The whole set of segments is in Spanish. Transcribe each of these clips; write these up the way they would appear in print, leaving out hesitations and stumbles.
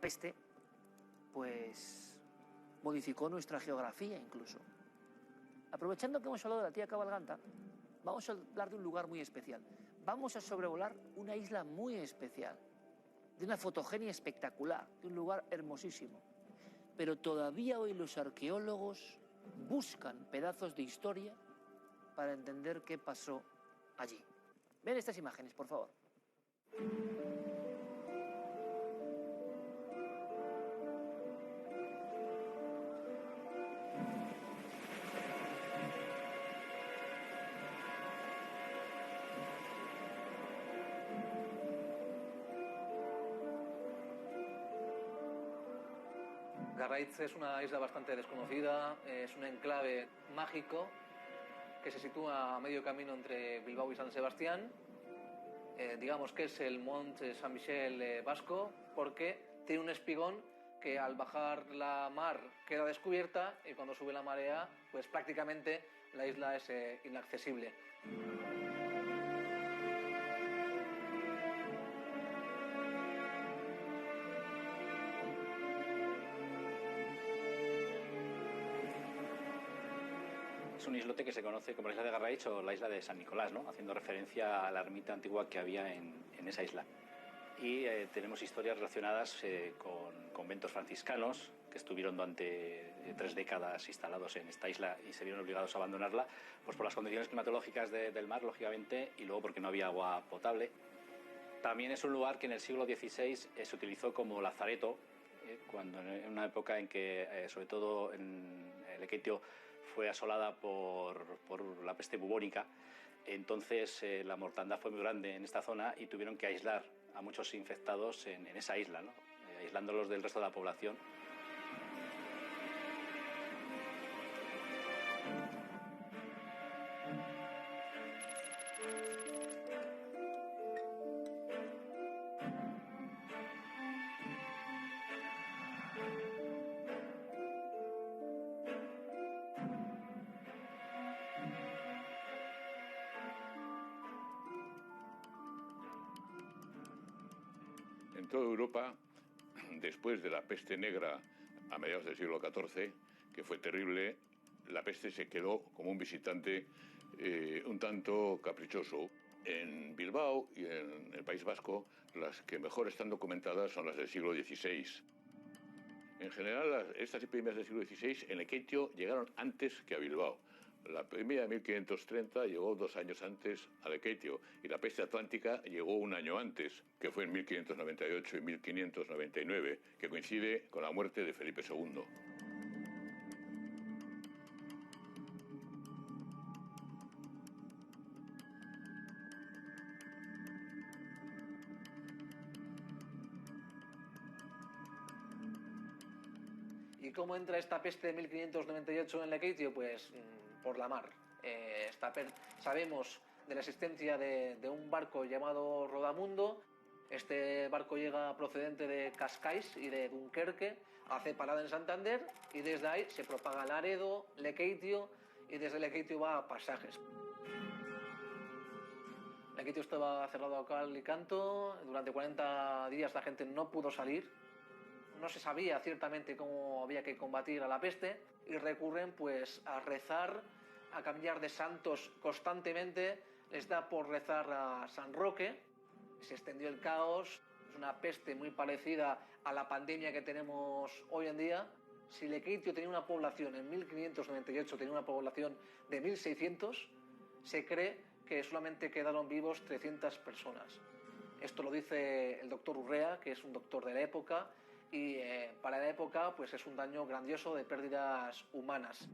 peste, pues modificó nuestra geografía incluso. Aprovechando que hemos hablado de la tía Cabalganta, vamos a hablar de un lugar muy especial. Vamos a sobrevolar una isla muy especial, de una fotogenia espectacular, de un lugar hermosísimo. Pero todavía hoy los arqueólogos buscan pedazos de historia para entender qué pasó allí. Ven estas imágenes, por favor. Garraitz es una isla bastante desconocida, es un enclave mágico que se sitúa a medio camino entre Bilbao y San Sebastián. Digamos que es el Mont Saint-Michel vasco, porque tiene un espigón que al bajar la mar queda descubierta y cuando sube la marea, pues prácticamente la isla es inaccesible. Es un islote que se conoce como la isla de Garraitz o la isla de San Nicolás, ¿no? Haciendo referencia a la ermita antigua que había en esa isla. Y tenemos historias relacionadas con conventos franciscanos que estuvieron durante 3 décadas instalados en esta isla y se vieron obligados a abandonarla, pues por las condiciones climatológicas del mar, lógicamente, y luego porque no había agua potable. También es un lugar que en el siglo XVI se utilizó como lazareto, cuando en una época en que, sobre todo en Lekeitio, fue asolada por la peste bubónica. Entonces la mortandad fue muy grande en esta zona y tuvieron que aislar a muchos infectados en esa isla, ¿no? Aislándolos del resto de la población. En toda Europa, después de la peste negra a mediados del siglo XIV, que fue terrible, la peste se quedó como un visitante un tanto caprichoso. En Bilbao y en el País Vasco, las que mejor están documentadas son las del siglo XVI. En general, estas epidemias del siglo XVI en Lekeitio llegaron antes que a Bilbao. La epidemia de 1530 llegó 2 años antes a Lekeitio y la peste atlántica llegó 1 año antes, que fue en 1598 y 1599, que coincide con la muerte de Felipe II. ¿Y cómo entra esta peste de 1598 en Lekeitio? Pues por la mar. Sabemos de la existencia de un barco llamado Rodamundo. Este barco llega procedente de Cascais y de Dunkerque, hace parada en Santander y desde ahí se propaga a Laredo, Lekeitio y desde Lekeitio va a Pasajes. Lekeitio estaba cerrado a cal y canto, durante 40 días la gente no pudo salir. No se sabía ciertamente cómo había que combatir a la peste y recurren pues a rezar, a cambiar de santos constantemente. Les da por rezar a San Roque. Se extendió el caos. Es una peste muy parecida a la pandemia que tenemos hoy en día. Si Lekeitio tenía una población en 1598, tenía una población de 1600, se cree que solamente quedaron vivos 300 personas. Esto lo dice el doctor Urrea, que es un doctor de la época, y para la época pues es un daño grandioso de pérdidas humanas.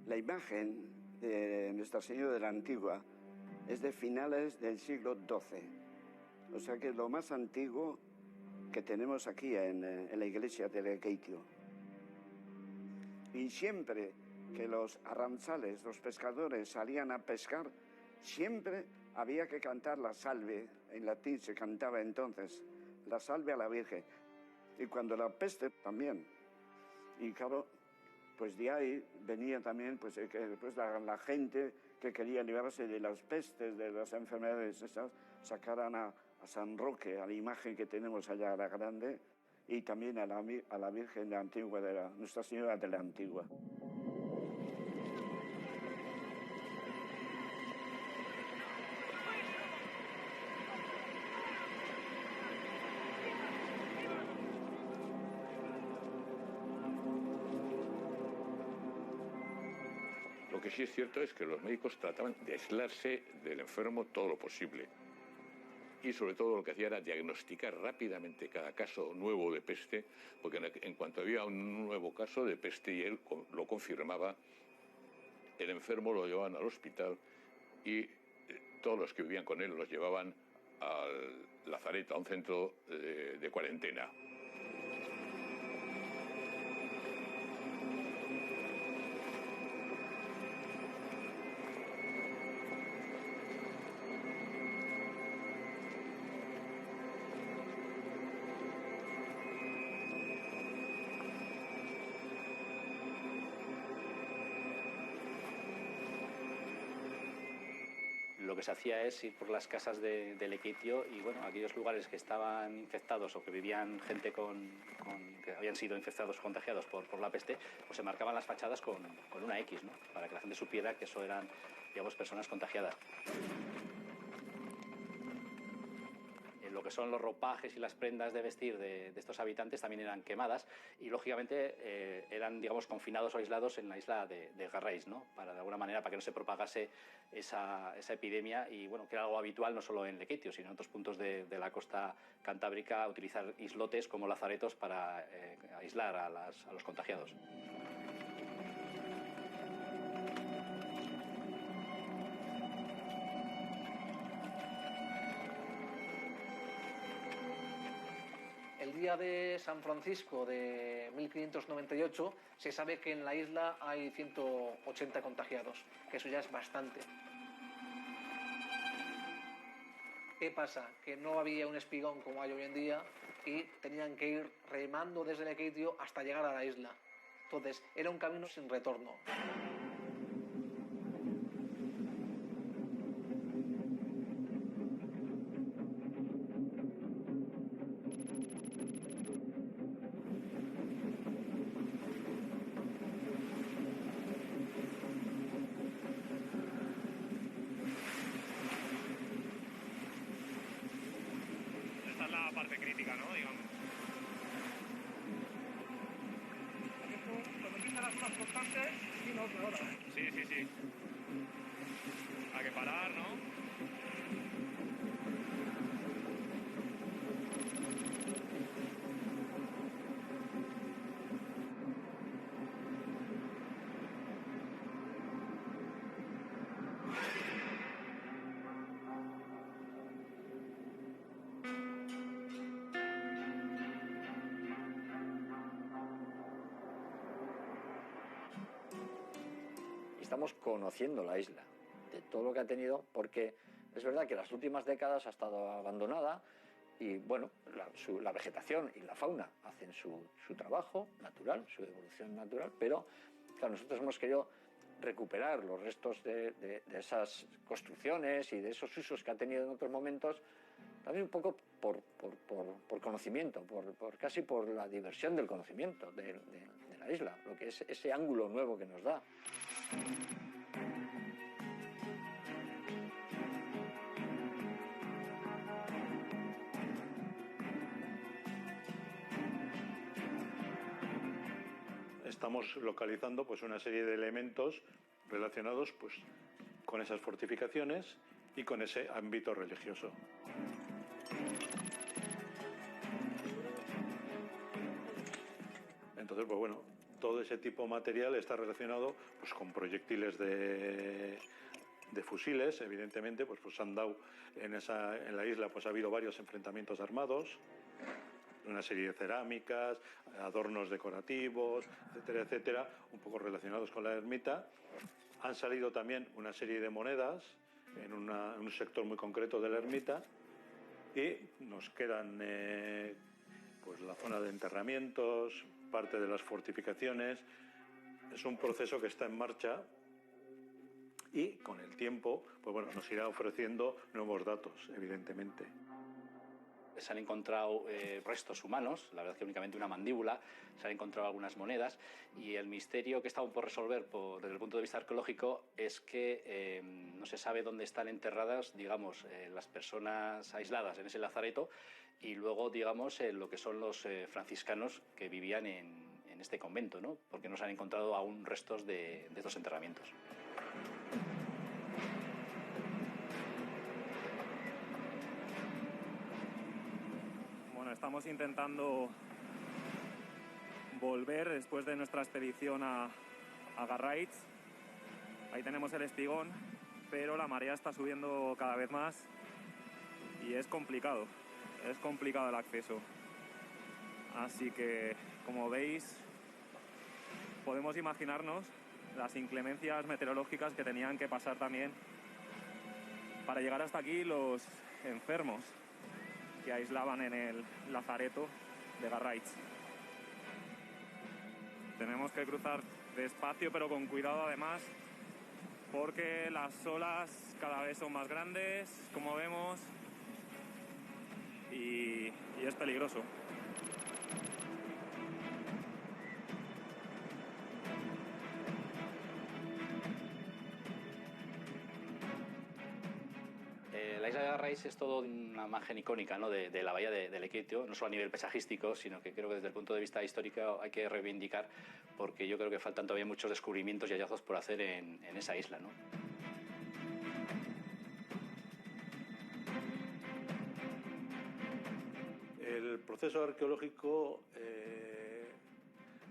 La imagen de Nuestra Señora de la Antigua es de finales del siglo XII. O sea que es lo más antiguo que tenemos aquí en la iglesia de Lekeitio. Y siempre que los arranzales, los pescadores salían a pescar, siempre había que cantar la salve, en latín se cantaba entonces, la salve a la Virgen. Y cuando la peste también. Y claro, pues de ahí venía también pues, la gente que quería librarse de las pestes, de las enfermedades esas, sacaran a San Roque, a la imagen que tenemos allá, a la grande, y también a la Virgen de Antigua, Nuestra Señora de la Antigua. Lo que sí es cierto es que los médicos trataban de aislarse del enfermo todo lo posible. Y sobre todo lo que hacía era diagnosticar rápidamente cada caso nuevo de peste, porque en cuanto había un nuevo caso de peste y él lo confirmaba, el enfermo lo llevaban al hospital y todos los que vivían con él los llevaban al lazareto, a un centro de cuarentena. Lo que se hacía es ir por las casas de Lekeitio y, bueno, aquellos lugares que estaban infectados o que vivían gente que habían sido infectados o contagiados por la peste, pues se marcaban las fachadas con una X, ¿no? Para que la gente supiera que eso eran, digamos, personas contagiadas. Lo que son los ropajes y las prendas de vestir de estos habitantes también eran quemadas y, lógicamente, eran, digamos, confinados o aislados en la isla de Garreis, ¿no? Para, de alguna manera, para que no se propagase esa epidemia y, bueno, que era algo habitual no solo en Lekeitio, sino en otros puntos de la costa cantábrica, utilizar islotes como lazaretos para aislar a los contagiados. El día de San Francisco de 1598 se sabe que en la isla hay 180 contagiados, que eso ya es bastante. ¿Qué pasa? Que no había un espigón como hay hoy en día y tenían que ir remando desde Lekeitio hasta llegar a la isla. Entonces, era un camino sin retorno. Esta es la parte crítica, ¿no? Digamos. Cuando empiezan las zonas constantes, sí, no, ahora. Sí, sí, sí. Hay que parar, ¿no? Estamos conociendo la isla, de todo lo que ha tenido, porque es verdad que las últimas décadas ha estado abandonada y, bueno, la vegetación y la fauna hacen su trabajo natural, su evolución natural, pero claro, nosotros hemos querido recuperar los restos de esas construcciones y de esos usos que ha tenido en otros momentos, también un poco por conocimiento, casi por la diversión del conocimiento de la isla, lo que es ese ángulo nuevo que nos da. Estamos localizando pues una serie de elementos relacionados pues con esas fortificaciones y con ese ámbito religioso. Entonces, pues bueno, todo ese tipo de material está relacionado pues con proyectiles de fusiles, evidentemente, pues han dado en la isla, pues ha habido varios enfrentamientos armados. una serie de cerámicas, adornos decorativos, etcétera, etcétera, un poco relacionados con la ermita. Han salido también una serie de monedas en un sector muy concreto de la ermita, y nos quedan pues la zona de enterramientos, parte de las fortificaciones. Es un proceso que está en marcha y con el tiempo pues bueno, nos irá ofreciendo nuevos datos, evidentemente. Se han encontrado restos humanos, la verdad es que únicamente una mandíbula, se han encontrado algunas monedas, y el misterio que está aún por resolver desde el punto de vista arqueológico es que no se sabe dónde están enterradas, digamos, las personas aisladas en ese lazareto, y luego, digamos, lo que son los franciscanos que vivían en este convento, ¿no? Porque no se han encontrado aún restos de estos enterramientos. Estamos intentando volver después de nuestra expedición a Garraitz. Ahí tenemos el espigón, pero la marea está subiendo cada vez más y es complicado el acceso. Así que, como veis, podemos imaginarnos las inclemencias meteorológicas que tenían que pasar también para llegar hasta aquí los enfermos que aislaban en el lazareto de Garraitz. Tenemos que cruzar despacio pero con cuidado además, porque las olas cada vez son más grandes, como vemos, y es peligroso. La isla de Garraitz es todo una imagen icónica, ¿no? de la bahía de Lekeitio, no solo a nivel paisajístico, sino que creo que desde el punto de vista histórico hay que reivindicar, porque yo creo que faltan todavía muchos descubrimientos y hallazgos por hacer en esa isla, ¿no? El proceso arqueológico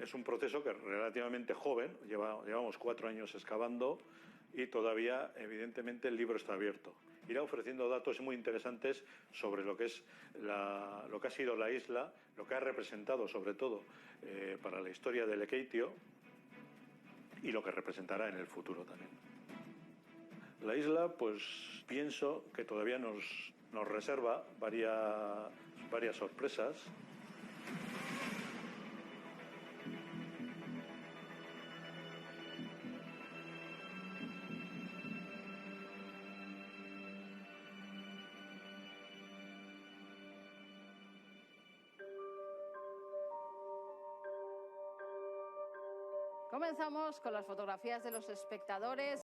es un proceso que es relativamente joven, llevamos 4 años excavando y todavía, evidentemente, el libro está abierto. Irá ofreciendo datos muy interesantes sobre lo que ha sido la isla, lo que ha representado sobre todo para la historia de Lekeitio y lo que representará en el futuro también. La isla, pues pienso que todavía nos reserva varias sorpresas. Comenzamos con las fotografías de los espectadores.